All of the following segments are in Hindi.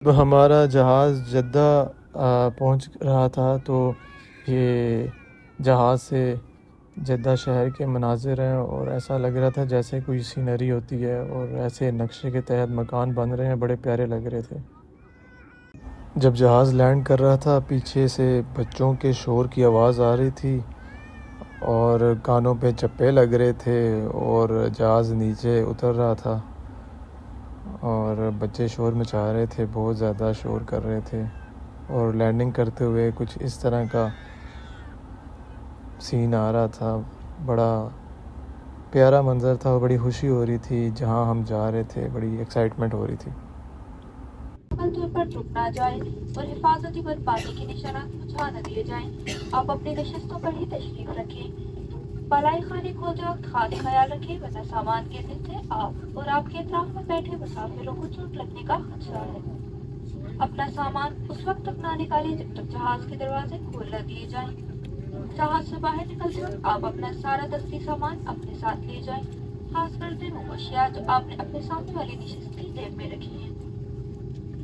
तो हमारा जहाज़ जद्दा पहुंच रहा था। तो ये जहाज़ से जद्दा शहर के मनाज़िर हैं और ऐसा लग रहा था जैसे कोई सीनरी होती है और ऐसे नक्शे के तहत मकान बन रहे हैं, बड़े प्यारे लग रहे थे। जब जहाज़ लैंड कर रहा था पीछे से बच्चों के शोर की आवाज़ आ रही थी और कानों पे चप्पे लग रहे थे और जहाज़ नीचे उतर रहा था और बच्चे शोर मचा रहे थे, बहुत ज़्यादा शोर कर रहे थे। और लैंडिंग करते हुए कुछ इस तरह का सीन आ रहा था। बड़ा प्यारा मंज़र था और बड़ी खुशी हो रही थी। जहाँ हम जा रहे थे बड़ी एक्साइटमेंट हो रही थी। तौर पर रुक ना जाए और हिफाजती बर्फबारी के निशानात बुझा न दिए जाएं। आप अपनी नशस्तों पर ही तशरीफ रखें। पलाई खाने खोलते वक्त खास ख्याल रखें, वरना सामान गिरने से आप और आपके अतराफ में बैठे मुसाफिरों को चोट लगने का खतरा है। अपना सामान उस वक्त तक ना निकालें जब तक जहाज के दरवाजे खोल न दिए जाएं। जहाज से बाहर निकलते वक्त आप अपना सारा दस्ती सामान अपने साथ ले जाएं, खासकर दिन अशिया जो आपने अपने सामने वाली नशिस्त की जेब में रखी है।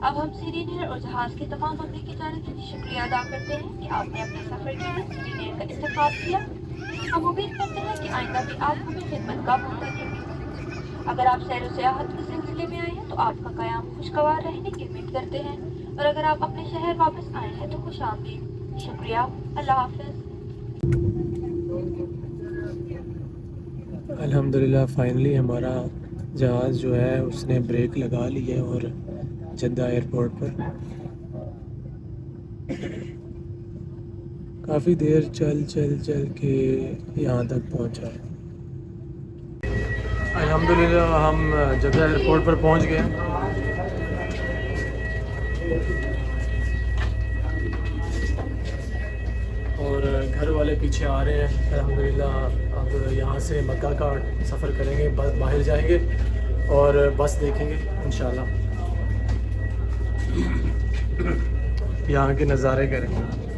अब हम सीरीनियर और जहाज के तमाम अमले की जानिब से शुक्रिया अदा करते हैं कि आपने अपने सफर के लिए सीरीनियर का इंतखाब किया। हम उम्मीद करते हैं कि आइंदा भी आप हमें खिदमत का मौका देंगे। अगर आप सैर सयाहत के सिलसिले में आए हैं तो आपका कयाम खुशगवार रहने की उम्मीद करते हैं, और अगर आप अपने शहर वापस आए हैं तो खुश आमदीद। शुक्रिया। अल्लाह हाफिज। अल्हम्दुलिल्लाह फाइनली हमारा जहाज़ जो है उसने ब्रेक लगा ली है और जद्दा एयरपोर्ट पर काफ़ी देर चल चल चल के यहाँ तक पहुँचा है। अल्हम्दुलिल्लाह हम जद्दा एयरपोर्ट पर पहुँच गए और घर वाले पीछे आ रहे हैं। अल्हम्दुलिल्लाह अब यहाँ से मक्का का सफ़र करेंगे, बस बाहर जाएंगे और बस देखेंगे इंशाल्लाह, यहाँ के नज़ारे करेंगे।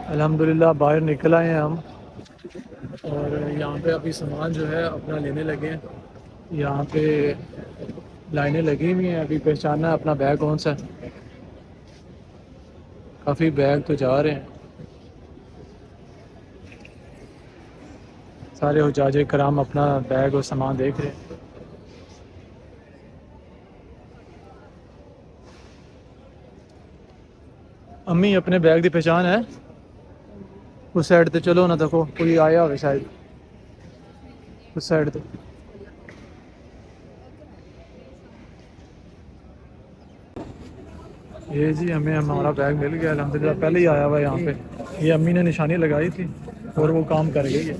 अल्हम्दुलिल्लाह बाहर निकल आए हैं हम और यहाँ पे अभी सामान जो है अपना लेने लगे हैं। यहाँ पे लाइनें लगी हुई हैं, अभी पहचानना है अपना बैग कौन सा है। काफ़ी बैग तो जा रहे हैं, सारे हुज्जाज कराम अपना बैग और सामान देख रहे हैं। अम्मी अपने बैग की पहचान है? उस साइड ते चलो ना, देखो कोई आया हो शायद उस साइड ते। ये जी हमें हमारा बैग मिल गया अल्हम्दुलिल्लाह, पहले ही आया हुआ यहाँ पे। ये अम्मी ने निशानी लगाई थी और वो काम कर गई है।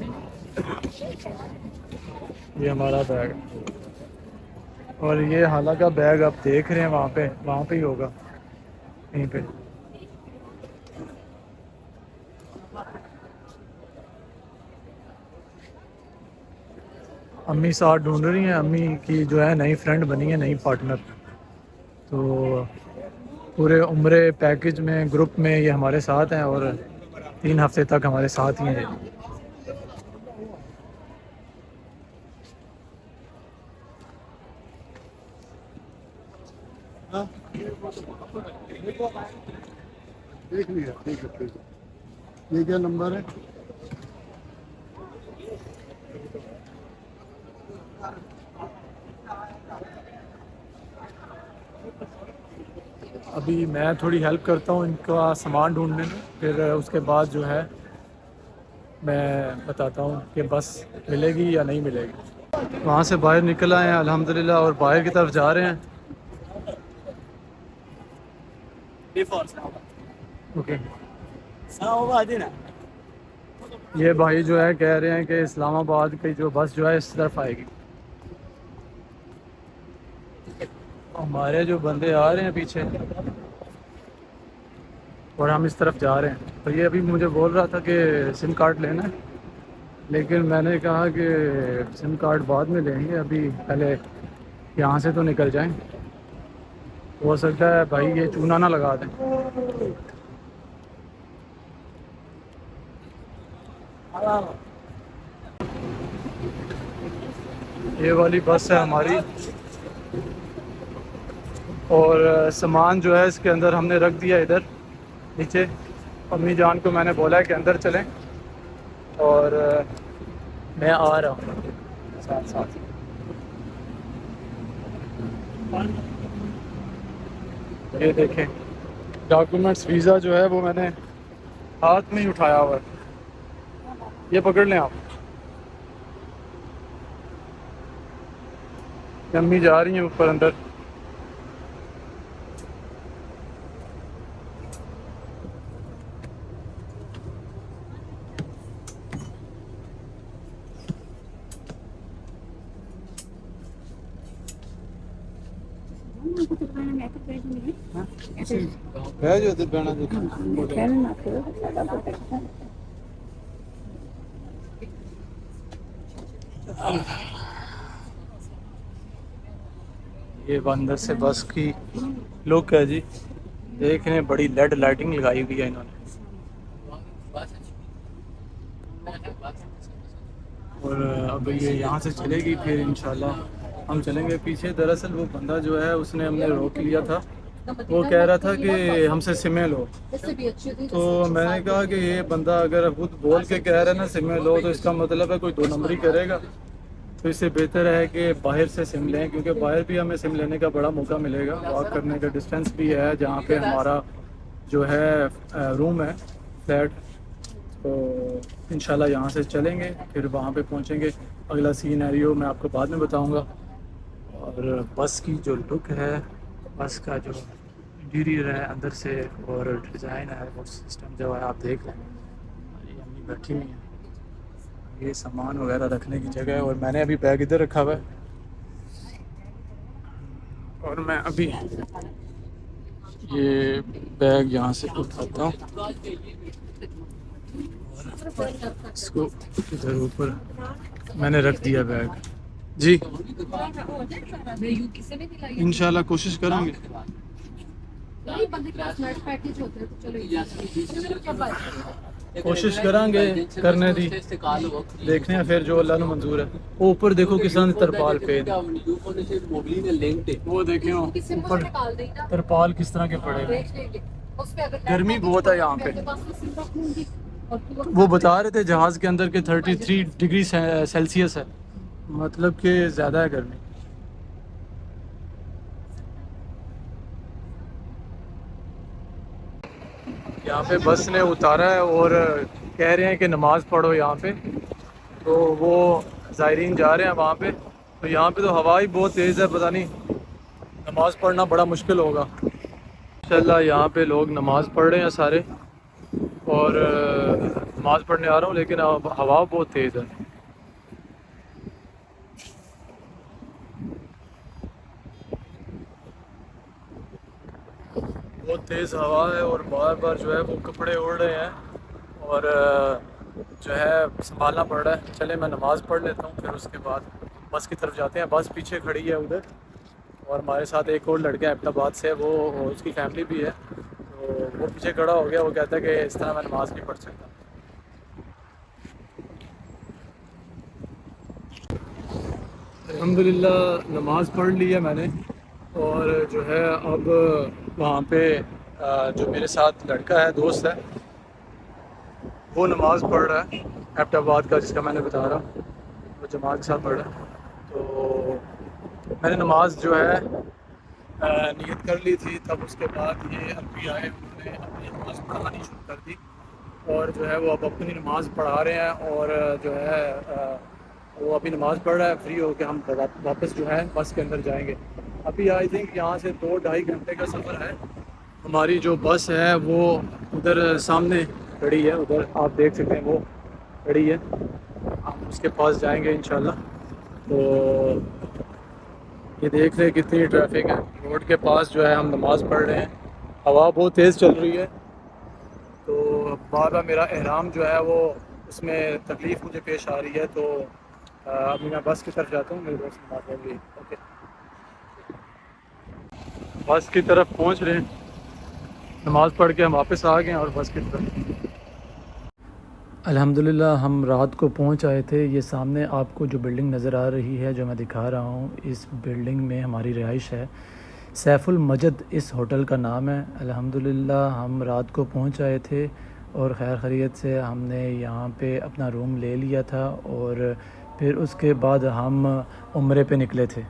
ये हमारा बैग और ये हालांकि बैग आप देख रहे हैं वहाँ पे ही होगा कहीं पे। अम्मी साथ ढूंढ रही हैं, अम्मी की जो है नई फ्रेंड बनी है, नई पार्टनर। तो पूरे उम्रे पैकेज में ग्रुप में ये हमारे साथ हैं और 3 हफ्ते तक हमारे साथ ही हैं। देख लिया, ठीक है ठीक है। ये क्या नंबर है? अभी मैं थोड़ी हेल्प करता हूँ इनका सामान ढूंढने में, फिर उसके बाद जो है मैं बताता हूँ कि बस मिलेगी या नहीं मिलेगी। वहाँ से बाहर निकल आए हैं अल्हम्दुलिल्लाह और बाहर की तरफ जा रहे हैं। ओके, ये भाई जो है कह रहे हैं कि इस्लामाबाद की जो बस जो है इस तरफ आएगी। हमारे जो बंदे आ रहे हैं पीछे और हम इस तरफ जा रहे हैं। तो ये अभी मुझे बोल रहा था कि सिम कार्ड लेना है, लेकिन मैंने कहा कि सिम कार्ड बाद में लेंगे, अभी पहले यहाँ से तो निकल जाएं। हो सकता है भाई ये चूना ना लगा दें। ये वाली बस है हमारी और सामान जो है इसके अंदर हमने रख दिया इधर नीचे। अम्मी जान को मैंने बोला है कि अंदर चलें और मैं आ रहा हूँ साथ साथ। ये देखें डॉक्यूमेंट्स, वीज़ा जो है वो मैंने हाथ में ही उठाया हुआ है। ये पकड़ लें आप। अम्मी जा रही हैं ऊपर अंदर। ये अंदर से बस की लुक है जी, देखने बड़ी लेड लाइटिंग लगाई हुई है इन्होंने। और अब ये यहाँ से चलेगी, फिर इंशाल्लाह हम चलेंगे पीछे। दरअसल वो बंदा जो है उसने हमने रोक लिया था, वो कह रहा था कि हमसे सिमें लो। तो मैंने कहा कि ये बंदा अगर खुद बोल के कह रहा है ना सिमें लो, तो इसका मतलब है कोई दो नंबरी करेगा। तो इससे बेहतर है कि बाहर से सिम लें, क्योंकि बाहर भी हमें सिम लेने का बड़ा मौका मिलेगा। वॉक करने का डिस्टेंस भी है जहाँ पे हमारा जो है रूम है, फ्लैट। तो इंशाल्लाह यहाँ से चलेंगे, फिर वहाँ पे पहुँचेंगे। अगला सीनैरियो मैं आपको बाद में बताऊँगा। और बस की जो लुक है, बस का जो इंटीरियर है अंदर से और डिज़ाइन है, वो सिस्टम जो है आप देख लें। ये अम्मी बैठी हुई हैं, ये सामान वगैरह रखने की जगह है। और मैंने अभी बैग इधर रखा हुआ है और मैं अभी ये बैग यहाँ से उठाता हूँ, इसको इधर ऊपर मैंने रख दिया बैग जी। इंशाल्लाह कोशिश करेंगे। कोशिश करांगे करने दी, देखने हैं फिर जो अल्लाह ने मंजूर है। वो ऊपर देखो किसान तरपाल पे, वो देखें ऊपर तरपाल किस तरह के पड़े। गर्मी बहुत है यहाँ पे। वो बता रहे थे जहाज़ के अंदर के 33 डिग्री सेल्सियस है, मतलब कि ज़्यादा है गर्मी। यहाँ पे बस ने उतारा है और कह रहे हैं कि नमाज़ पढ़ो यहाँ पे। तो वो ज़ायरीन जा रहे हैं वहाँ पे। तो यहाँ पे तो हवा ही बहुत तेज़ है, पता नहीं नमाज़ पढ़ना बड़ा मुश्किल होगा। इंशाल्लाह यहाँ पे लोग नमाज़ पढ़ रहे हैं सारे, और नमाज़ पढ़ने आ रहा हूँ, लेकिन अब हवा बहुत तेज़ है। बहुत तेज़ हवा है और बार बार जो है वो कपड़े उड़ रहे हैं और जो है संभालना पड़ रहा है। चले मैं नमाज़ पढ़ लेता हूँ, फिर उसके बाद बस की तरफ जाते हैं। बस पीछे खड़ी है उधर, और हमारे साथ एक और लड़का अहमदाबाद से, वो उसकी फैमिली भी है। तो वो पीछे खड़ा हो गया, वो कहता है कि इस तरह मैं नमाज़ नहीं पढ़ सकता। अल्हम्दुलिल्लाह नमाज़ पढ़ ली है मैंने, और जो है अब वहाँ पे जो मेरे साथ लड़का है, दोस्त है, वो नमाज़ पढ़ रहा है अहमदाबाद का, जिसका मैंने बता रहा, वो जमात के साथ पढ़ रहा है। तो मैंने नमाज़ जो है नियत कर ली थी, तब उसके बाद ये अभी आए, उन्होंने अपनी नमाज़ पढ़ानी शुरू कर दी। और जो है वो अब अपनी नमाज़ पढ़ा रहे हैं और जो है वो अभी नमाज़ पढ़ रहा है। फ्री होकर हम वापस जो है बस के अंदर जाएंगे। अभी आई थिंक यहाँ से 2-2.5 घंटे का सफ़र है। हमारी जो बस है वो उधर सामने खड़ी है, उधर आप देख सकते हैं वो खड़ी है। हम उसके पास जाएंगे इंशाल्लाह। तो ये देख रहे कितनी ट्रैफिक है रोड के पास। जो है हम नमाज़ पढ़ रहे हैं, हवा बहुत तेज़ चल रही है, तो बार बार मेरा एहराम जो है वो उसमें तकलीफ़ मुझे पेश आ रही है। तो अभी मैं बस की तरफ जाता हूँ, मेरे दोस्त नमाज़ पढ़ रही है। ओके, बस की तरफ पहुँच रहे हैं। नमाज़ पढ़ के हम वापस आ गए हैं और बस की तरफ। अल्हम्दुलिल्लाह हम रात को पहुंच आए थे। ये सामने आपको जो बिल्डिंग नज़र आ रही है जो मैं दिखा रहा हूँ, इस बिल्डिंग में हमारी रिहाइश है। सैफुल मजद इस होटल का नाम है। अल्हम्दुलिल्लाह हम रात को पहुंच आए थे और खैर खैरियत से हमने यहाँ पे अपना रूम ले लिया था और फिर उसके बाद हम उम्रे पे निकले थे।